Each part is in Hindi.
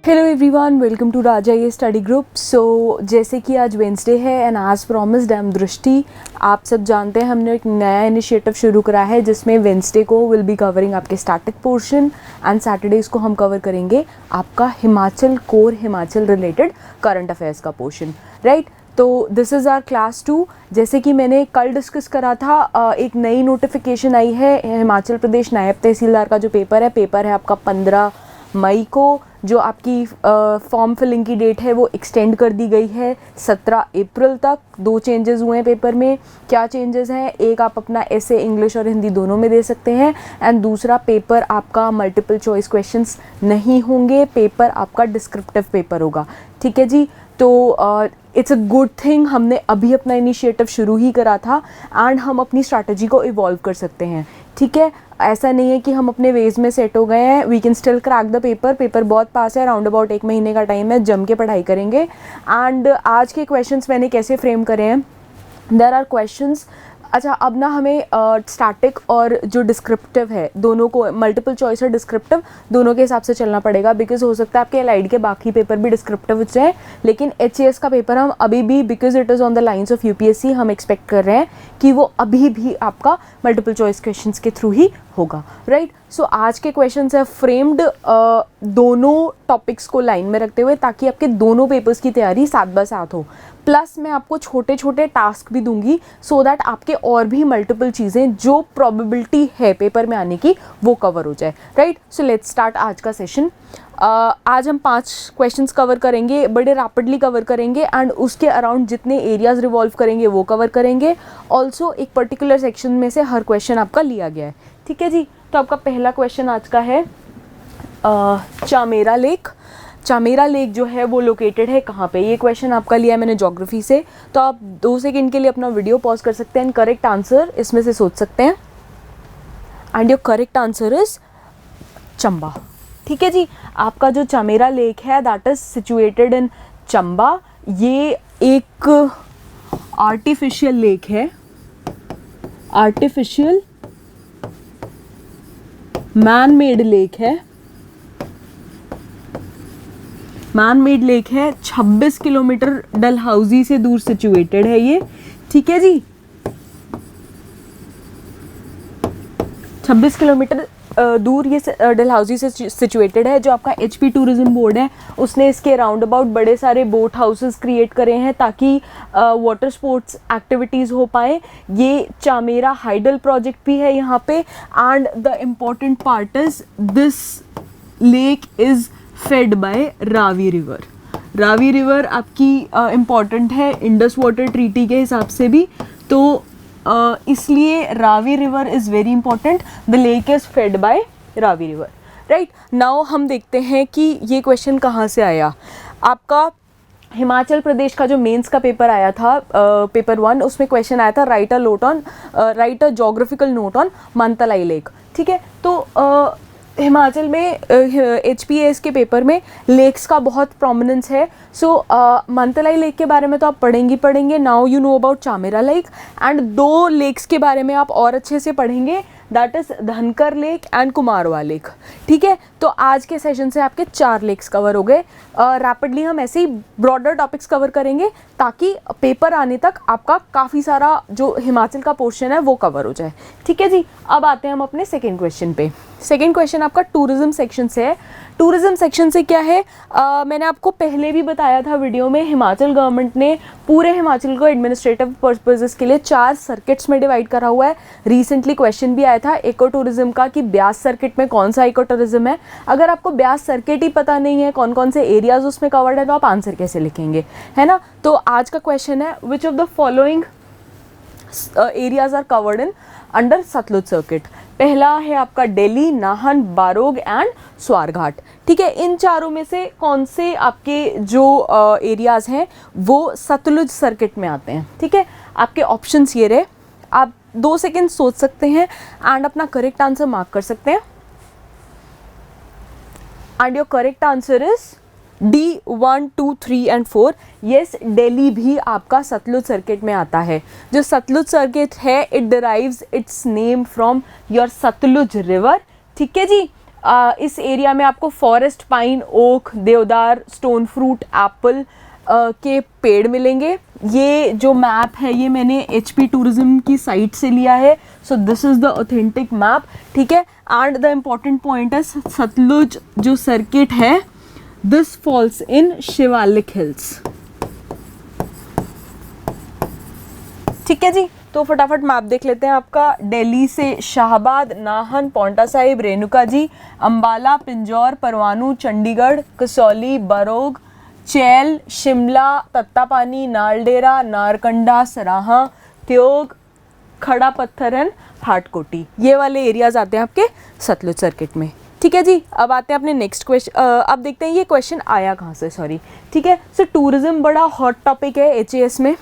Hello everyone, welcome to Raja ये स्टडी ग्रुप। सो जैसे कि आज वेंसडे है and as promised I am Drishti. आप सब जानते हैं हमने एक नया इनिशिएटिव शुरू करा है जिसमें वेंसडे को विल बी कवरिंग आपके स्टैटिक पोर्शन एंड सैटरडेज को हम कवर करेंगे आपका Himachal core Himachal related current affairs का पोर्शन, राइट। तो दिस इज़ आवर क्लास 2। जैसे कि मैंने कल डिस्कस करा था, एक नई नोटिफिकेशन आई है हिमाचल प्रदेश नायब तहसीलदार का जो पेपर है आपका 15 मई को। जो आपकी फॉर्म फिलिंग की डेट है वो एक्सटेंड कर दी गई है 17 अप्रैल तक। 2 चेंजेस हुए हैं पेपर में। क्या चेंजेस हैं? एक, आप अपना ऐसे इंग्लिश और हिंदी दोनों में दे सकते हैं एंड दूसरा पेपर आपका मल्टीपल चॉइस क्वेश्चंस नहीं होंगे, पेपर आपका डिस्क्रिप्टिव पेपर होगा, ठीक है जी। तो इट्स अ गुड थिंग, हमने अभी अपना इनिशिएटिव शुरू ही करा था एंड हम अपनी स्ट्रैटेजी को इवॉल्व कर सकते हैं, ठीक है। ऐसा नहीं है कि हम अपने वेज में सेट हो गए हैं, we can still crack the paper बहुत पास है, राउंड अबाउट 1 महीने का टाइम है, जम के पढ़ाई करेंगे। एंड आज के क्वेश्चंस मैंने कैसे फ्रेम करे हैं, देयर आर क्वेश्चंस। अच्छा, अब ना हमें स्टैटिक और जो डिस्क्रिप्टिव है दोनों को, मल्टीपल चॉइस और डिस्क्रिप्टिव दोनों के हिसाब से चलना पड़ेगा, बिकॉज हो सकता है आपके एलाइड के बाकी पेपर भी डिस्क्रिप्टिव हो जाए, लेकिन HAS का पेपर हम अभी भी, because it is on the lines of UPSC, हम एक्सपेक्ट कर रहे हैं कि वो अभी भी आपका मल्टीपल चॉइस क्वेश्चंस के थ्रू ही होगा, राइट। सो आज के क्वेश्चंस है फ्रेम्ड दोनों टॉपिक्स को लाइन में रखते हुए, ताकि आपके दोनों पेपर्स की तैयारी साथ ब साथ हो। प्लस मैं आपको छोटे छोटे टास्क भी दूंगी सो दैट आपके और भी मल्टीपल चीज़ें जो प्रोबेबिलिटी है पेपर में आने की वो कवर हो जाए, राइट। सो लेट्स स्टार्ट आज का सेशन। आज हम 5 क्वेश्चंस कवर करेंगे, बड़े रैपिडली कवर करेंगे एंड उसके अराउंड जितने एरियाज रिवॉल्व करेंगे वो कवर करेंगे। ऑल्सो एक पर्टिकुलर सेक्शन में से हर क्वेश्चन आपका लिया गया है, ठीक है जी। तो आपका पहला क्वेश्चन आज का है चामेरा लेक। चामेरा लेक जो है वो लोकेटेड है कहाँ पे? ये क्वेश्चन आपका लिया है मैंने ज्योग्राफी से, तो आप 2 सेकेंड के लिए अपना वीडियो पॉज कर सकते हैं एंड करेक्ट आंसर इसमें से सोच सकते हैं। And your correct answer is Chamba, ठीक है जी। आपका जो चामेरा लेक है that is situated in Chamba. ये एक आर्टिफिशियल लेक है, आर्टिफिशियल मैन मेड लेक है, मैन मेड लेक है। 26 किलोमीटर डलहौजी से दूर सिचुएटेड है ये, ठीक है जी। 26 किलोमीटर दूर ये डलहौजी से सिचुएटेड है। जो आपका HP टूरिज्म बोर्ड है उसने इसके राउंड अबाउट बड़े सारे बोट हाउसेस क्रिएट करे हैं ताकि वाटर स्पोर्ट्स एक्टिविटीज़ हो पाए। ये चामेरा हाइडल प्रोजेक्ट भी है यहाँ पे। And the important part is this lake is fed by Ravi river. Ravi river आपकी इम्पॉर्टेंट है इंडस वाटर ट्रीटी के हिसाब से भी, तो इसलिए Ravi river is very important. The lake is fed by Ravi river, right. Now हम देखते हैं कि ये क्वेश्चन कहाँ से आया। आपका हिमाचल प्रदेश का जो मेंस का पेपर आया था पेपर 1, उसमें क्वेश्चन आया था write a geographical note on Mantalai lake, ठीक है। तो हिमाचल में HPAS के पेपर में लेक्स का बहुत प्रोमिनेंस है। सो मंतलाई लेक के बारे में तो आप पढ़ेंगे। Now you know about Chamera lake and 2 lakes के बारे में आप और अच्छे से पढ़ेंगे, that is Dhankar lake and Kumarwah lake, ठीक है। तो आज के सेशन से आपके 4 लेक्स कवर हो गए। रैपिडली हम ऐसे ही ब्रॉडर टॉपिक्स कवर करेंगे ताकि पेपर आने तक आपका काफ़ी सारा जो हिमाचल का पोर्शन है वो कवर हो जाए, ठीक है जी। अब आते हैं हम अपने सेकेंड क्वेश्चन पे। सेकेंड क्वेश्चन आपका टूरिज्म सेक्शन से है। टूरिज्म सेक्शन से क्या है, मैंने आपको पहले भी बताया था वीडियो में, हिमाचल गवर्नमेंट ने पूरे हिमाचल को एडमिनिस्ट्रेटिव पर्पसेस के लिए 4 सर्किट्स में डिवाइड करा हुआ है। रिसेंटली क्वेश्चन भी आया था इको टूरिज्म का कि ब्यास सर्किट में कौन सा इको टूरिज्म है। अगर आपको ब्यास सर्किट ही पता नहीं है कौन कौन से एरियाज उसमें कवर्ड है तो आप आंसर कैसे लिखेंगे, है ना। तो आज का क्वेश्चन है which of the following areas are covered in under Sutlej circuit. पहला है आपका दिल्ली, नाहन, बारोग एंड स्वारघाट, ठीक है। इन चारों में से कौन से आपके जो एरियाज हैं वो सतलुज सर्किट में आते हैं, ठीक है। आपके ऑप्शंस ये रहे, आप 2 सेकेंड सोच सकते हैं एंड अपना करेक्ट आंसर मार्क कर सकते हैं। And your correct answer is D 1, 2, 3 and 4। Yes, Delhi भी आपका सतलुज सर्किट में आता है। जो सतलुज सर्किट है it derives its name from your Sutlej river, ठीक है जी। इस एरिया में आपको forest, pine, oak, deodar, stone fruit, apple के पेड़ मिलेंगे। ये जो मैप है ये मैंने HP टूरिज्म की साइट से लिया है, so this is the authentic map, ठीक है। एंड द इम्पॉर्टेंट पॉइंट है सतलुज जो सर्किट है this falls in Shivalik hills, ठीक है जी। तो फटाफट मैप देख लेते हैं आपका। दिल्ली से शाहबाद, नाहन, पौंटा साहिब, रेणुका जी, अंबाला, पिंजौर, परवाणू, चंडीगढ़, कसौली, बरोग, चैल, शिमला, तत्तापानी, नालडेरा, नारकंडा, सराहा, त्योग, खड़ा पत्थर एंड हाटकोटी, ये वाले एरियाज आते हैं आपके सतलुज सर्किट में, ठीक है जी। अब आते हैं अपने नेक्स्ट क्वेश्चन। अब देखते हैं ये क्वेश्चन आया कहाँ से, सॉरी, ठीक है। सो टूरिज्म बड़ा हॉट टॉपिक है HAS में।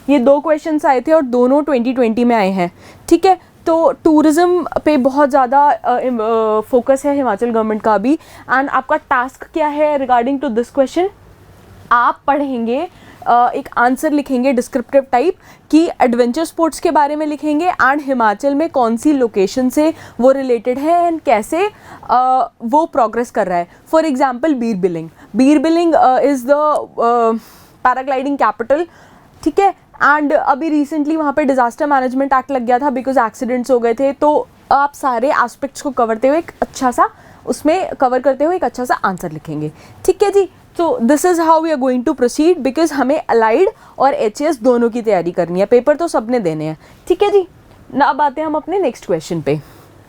ये 2 क्वेश्चंस आए थे और दोनों 2020 में आए हैं, ठीक है। तो टूरिज़्म पे बहुत ज़्यादा फोकस है हिमाचल गवर्नमेंट का भी। एंड आपका टास्क क्या है रिगार्डिंग टू दिस क्वेश्चन, आप पढ़ेंगे एक आंसर लिखेंगे डिस्क्रिप्टिव टाइप कि एडवेंचर स्पोर्ट्स के बारे में लिखेंगे एंड हिमाचल में कौन सी लोकेशन से वो रिलेटेड है एंड कैसे वो प्रोग्रेस कर रहा है। For example Bir Billing is the paragliding capital, ठीक है। एंड अभी रिसेंटली वहाँ पे डिज़ास्टर मैनेजमेंट एक्ट लग गया था बिकॉज एक्सीडेंट्स हो गए थे। तो आप सारे एस्पेक्ट्स को करते हुए एक अच्छा सा आंसर लिखेंगे, ठीक है जी। तो this is how we are going to proceed because हमें अलाइड और HAS दोनों की तैयारी करनी है, पेपर तो सबने देने हैं, ठीक है जी ना। अब आते हैं हम अपने नेक्स्ट क्वेश्चन पे।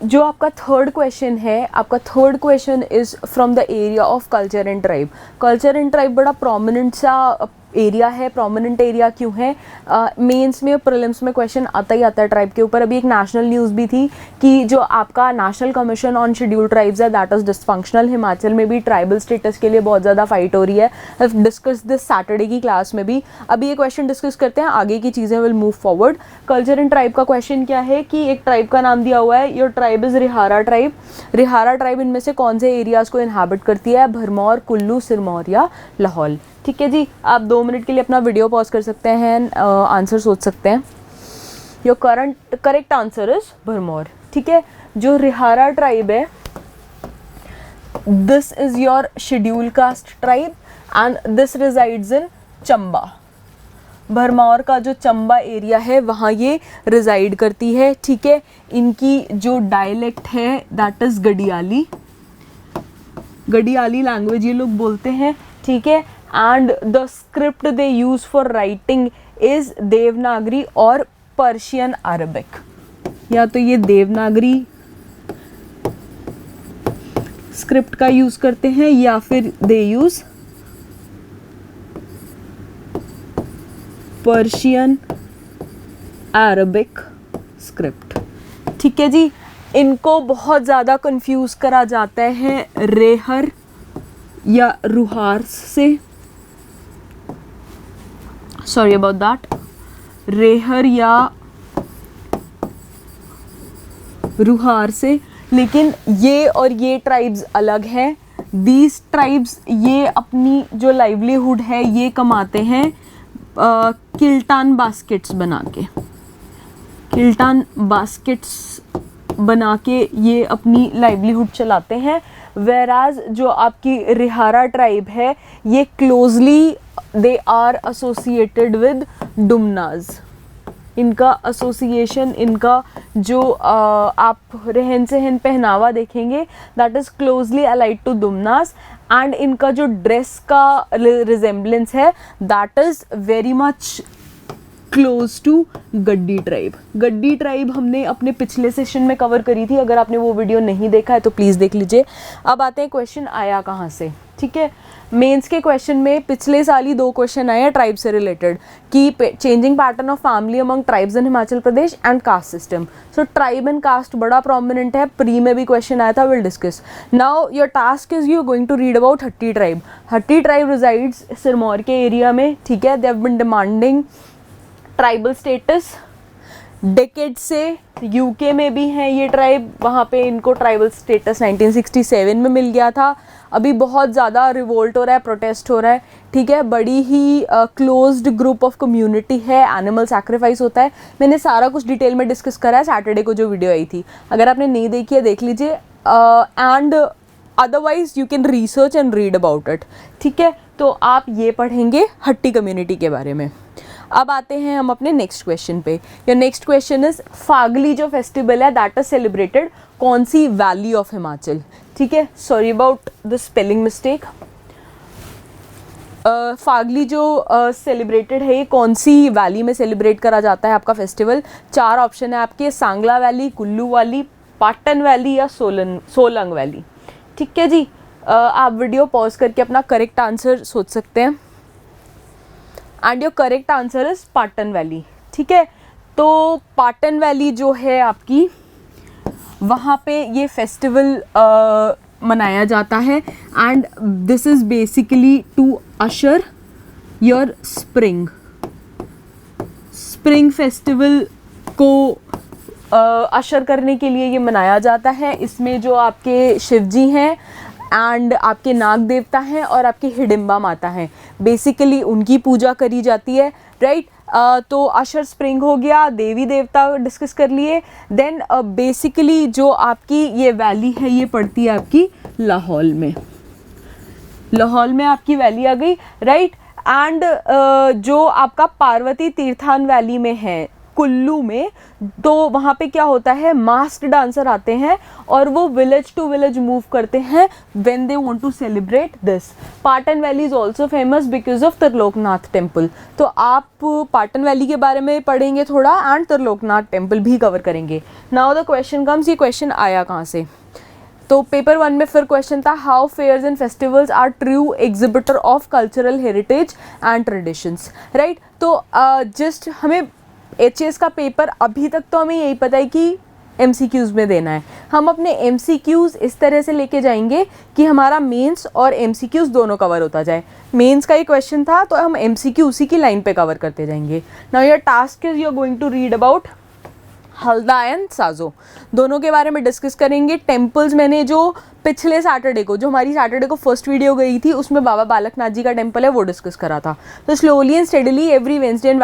जो आपका थर्ड क्वेश्चन है, आपका third question is from the area of culture and tribe. Culture and tribe बड़ा प्रोमिनेंट सा एरिया है। प्रोमिनेंट एरिया क्यों है? मेंस में, प्रीलिम्स में क्वेश्चन आता ही आता है ट्राइब के ऊपर। अभी एक नेशनल न्यूज़ भी थी कि जो आपका national commission on scheduled tribes है दैट इज़ डिसफंक्शनल। हिमाचल में भी ट्राइबल स्टेटस के लिए बहुत ज़्यादा फाइट हो रही है। डिस्कस दिस सैटरडे की क्लास में भी। अभी ये क्वेश्चन डिस्कस करते हैं, आगे की चीज़ें will move forward. Culture and tribe का क्वेश्चन क्या है कि एक ट्राइब का नाम दिया हुआ है, your tribe is Rihara tribe. Rihara tribe इनमें से कौन से एरियाज़ को इन्हाबिट करती है? भरमौर, कुल्लू, सिरमौर या लाहौल, ठीक है जी। आप 2 मिनट के लिए अपना वीडियो पॉज कर सकते हैं, आंसर सोच सकते हैं। Your correct answer is Bharmour, ठीक है। जो रिहारा ट्राइब है this is your schedule caste tribe and this resides इन चंबा। भरमौर का जो चंबा एरिया है वहाँ ये रिजाइड करती है, ठीक है। इनकी जो डायलेक्ट है दैट इज गडियाली लैंग्वेज ये लोग बोलते हैं, ठीक है। And the script they use for writing is Devanagari और पर्शियन अरबिक। या तो ये देवनागरी स्क्रिप्ट का यूज करते हैं या फिर दे यूज पर्शियन अरबिक स्क्रिप्ट, ठीक है जी। इनको बहुत ज़्यादा कंफ्यूज करा जाता है रेहर या रुहार से, सॉरी अबाउट दैट, रेहर या रुहार से, लेकिन ये और ये ट्राइब्स अलग हैं। दीज ट्राइब्स ये अपनी जो लाइवलीहुड है ये कमाते हैं किल्टान बास्केट्स बना के ये अपनी लाइवलीहुड चलाते हैं। वेराज जो आपकी रिहारा ट्राइब है ये closely they are associated with Dumnas. इनका एसोसिएशन, इनका जो आप रहन सहन पहनावा देखेंगे that is closely allied to Dumnas. And इनका जो ड्रेस का रिजेम्बलेंस है that is very much close to Gaddi tribe. Gaddi tribe हमने अपने पिछले सेशन में कवर करी थी, अगर आपने वो वीडियो नहीं देखा है तो प्लीज़ देख लीजिए। अब आते हैं क्वेश्चन आया कहाँ से, ठीक है। मेंस के क्वेश्चन में पिछले साल ही 2 क्वेश्चन आए हैं ट्राइब से रिलेटेड कि changing pattern of family among tribes in Himachal Pradesh and caste system. So tribe and caste बड़ा प्रोमिनेंट है, प्री में भी क्वेश्चन आया था, will discuss. Now your task is you going to read about Hatti tribe. Hatti tribe resides Sirmaur के एरिया में, ठीक है। They have been demanding tribal status decade से। यूके में भी हैं ये ट्राइब, वहाँ पे इनको ट्राइबल स्टेटस 1967 में मिल गया था। अभी बहुत ज़्यादा रिवोल्ट हो रहा है, प्रोटेस्ट हो रहा है, ठीक है। बड़ी ही क्लोज्ड ग्रुप ऑफ कम्युनिटी है, एनिमल सैक्रिफाइस होता है। मैंने सारा कुछ डिटेल में डिस्कस करा है सैटरडे को जो वीडियो आई थी, अगर आपने नहीं देखी है देख लीजिए। And otherwise you can research and read about it, ठीक है। तो आप ये पढ़ेंगे हट्टी कम्युनिटी के बारे में। अब आते हैं हम अपने नेक्स्ट क्वेश्चन पे। Your next question is Phagli जो फेस्टिवल है दैट इज सेलिब्रेटेड कौन सी वैली ऑफ हिमाचल, ठीक है। Sorry about the spelling mistake. Phagli जो सेलिब्रेटेड है ये कौन सी वैली में सेलिब्रेट करा जाता है आपका फेस्टिवल। 4 ऑप्शन है आपके, Sangla valley, Kullu valley, Patan valley या सोलंग वैली, ठीक है जी। आप वीडियो पॉज करके अपना करेक्ट आंसर सोच सकते हैं and your correct answer is Patan valley, ठीक है। तो पाटन वैली जो है आपकी, वहाँ पे ये फेस्टिवल मनाया जाता है and this is basically to usher your spring festival को अशर करने के लिए ये मनाया जाता है। इसमें जो आपके शिवजी हैं एंड आपके नाग देवता हैं और आपकी हिडिंबा माता हैं, बेसिकली उनकी पूजा करी जाती है, राइट। तो अशर स्प्रिंग हो गया, देवी देवता डिस्कस कर लिए। देन बेसिकली जो आपकी ये वैली है ये पड़ती है आपकी लाहौल में, लाहौल में आपकी वैली आ गई, राइट। एंड जो आपका पार्वती तीर्थान वैली में है कुल्लू में, तो वहाँ पे क्या होता है, मास्क डांसर आते हैं और वो विलेज टू विलेज मूव करते हैं when they want to celebrate this. Patan valley is also famous because of Triloknath temple. तो आप पाटन वैली के बारे में पढ़ेंगे थोड़ा एंड त्रिलोकनाथ टेम्पल भी कवर करेंगे। नाउ द क्वेश्चन कम्स, ये क्वेश्चन आया कहाँ से। तो पेपर 1 में फिर क्वेश्चन था how fairs and festivals are true exhibitor of cultural heritage and traditions, right. तो जस्ट हमें एचएस का पेपर अभी तक तो हमें यही पता है कि एमसीक्यूज़ में देना है। हम अपने एमसीक्यूज़ इस तरह से लेके जाएंगे कि हमारा मेंस और एमसीक्यूज़ दोनों कवर होता जाए। मेंस का ही क्वेश्चन था तो हम एमसीक्यू उसी की लाइन पे कवर करते जाएंगे। Now your task is you are going to read about Halda and Sajo, दोनों के बारे में डिस्कस करेंगे। टेम्पल्स मैंने जो पिछले सैटरडे को, जो हमारी सैटरडे को फर्स्ट वीडियो गई थी, उसमें बाबा बालकनाथ जी का टेम्पल है वो डिस्कस करा था। तो slowly and steadily every Wednesday and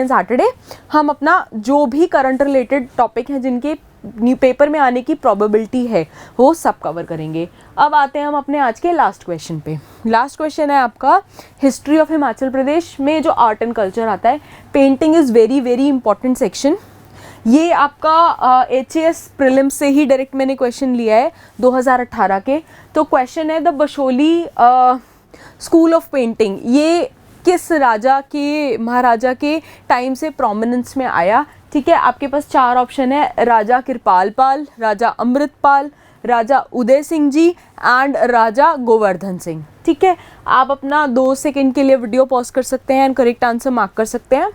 Saturday हम अपना जो भी करंट रिलेटेड टॉपिक हैं जिनके न्यू पेपर में आने की प्रोबेबिलिटी है वो सब कवर करेंगे। अब आते हैं हम अपने आज के लास्ट क्वेश्चन पे। लास्ट क्वेश्चन है आपका हिस्ट्री ऑफ हिमाचल प्रदेश में जो आर्ट एंड कल्चर आता है। Painting is very very important section. ये आपका एचएएस प्रीलिम्स से ही डायरेक्ट मैंने क्वेश्चन लिया है 2018 के। तो क्वेश्चन है the Basohli school of painting, ये किस राजा के, महाराजा के टाइम से प्रोमिनेंस में आया, ठीक है। आपके पास 4 ऑप्शन है, राजा कृपाल पाल, राजा अमृतपाल, राजा उदय सिंह जी एंड राजा गोवर्धन सिंह, ठीक है। आप अपना 2 सेकेंड के लिए वीडियो पॉज कर सकते हैं एंड करेक्ट आंसर मार्क कर सकते हैं।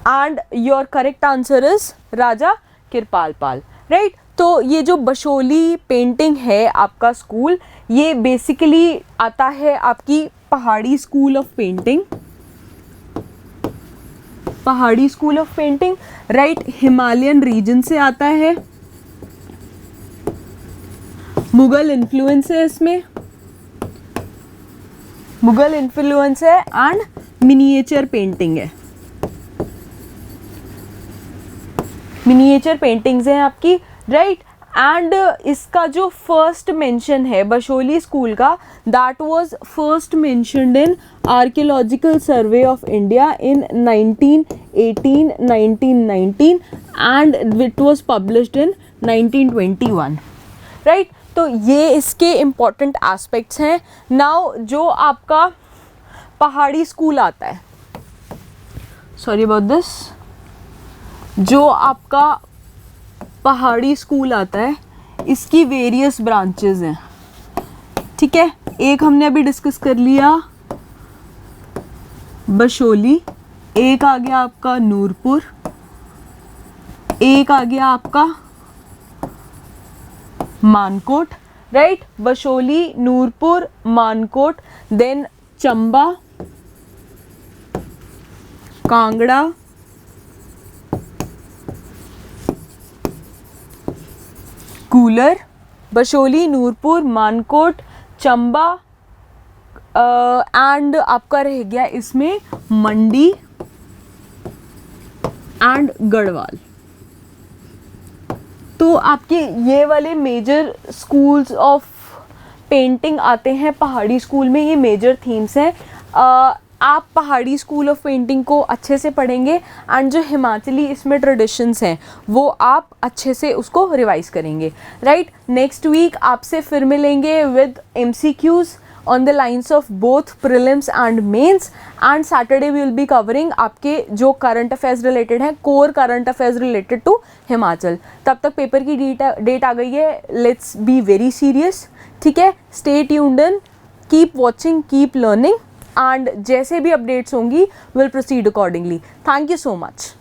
And your correct answer is Raja Kripal Pal, right. तो ये जो बशोली पेंटिंग है आपका स्कूल, ये बेसिकली आता है आपकी Pahari school of painting, Pahari school of painting, right. Himalayan region से आता है, मुगल इन्फ्लुएंस है इसमें, मुगल इन्फ्लुएंस है एंड मिनिएचर पेंटिंग है, मिनिएचर पेंटिंग्स हैं आपकी, राइट। एंड इसका जो फर्स्ट मेंशन है बशोली स्कूल का, that was first mentioned in archaeological survey of India in 1918-1919 and it was published in 1921, right. तो ये इसके इम्पॉर्टेंट एस्पेक्ट्स हैं। नाउ जो आपका पहाड़ी स्कूल आता है, सॉरी अबाउट दिस, जो आपका पहाड़ी स्कूल आता है इसकी वेरियस ब्रांचेस हैं, ठीक है। एक हमने अभी डिस्कस कर लिया बशोली, एक आ गया आपका नूरपुर, एक आ गया आपका Mankot, right. Basohli, Nurpur, Mankot, then Chamba, Kangra, Guler, Basohli, Nurpur, Mankot, Chamba and आपका रह गया इसमें मंडी एंड गढ़वाल, तो आपके ये वाले मेजर स्कूल्स ऑफ पेंटिंग आते हैं पहाड़ी स्कूल में, ये मेजर थीम्स हैं। आप पहाड़ी स्कूल ऑफ पेंटिंग को अच्छे से पढ़ेंगे एंड जो हिमाचली इसमें ट्रेडिशंस हैं वो आप अच्छे से उसको रिवाइज करेंगे, राइट। नेक्स्ट वीक आपसे फिर मिलेंगे with MCQs on the lines of both prelims and mains, and Saturday we will be covering आपके जो current affairs related हैं, core current affairs related to Himachal. तब तक पेपर की डेट आ गई है, let's be very serious, ठीक है। stay tuned in, keep watching, keep learning, and जैसे भी updates होंगी we'll proceed accordingly. Thank you so much.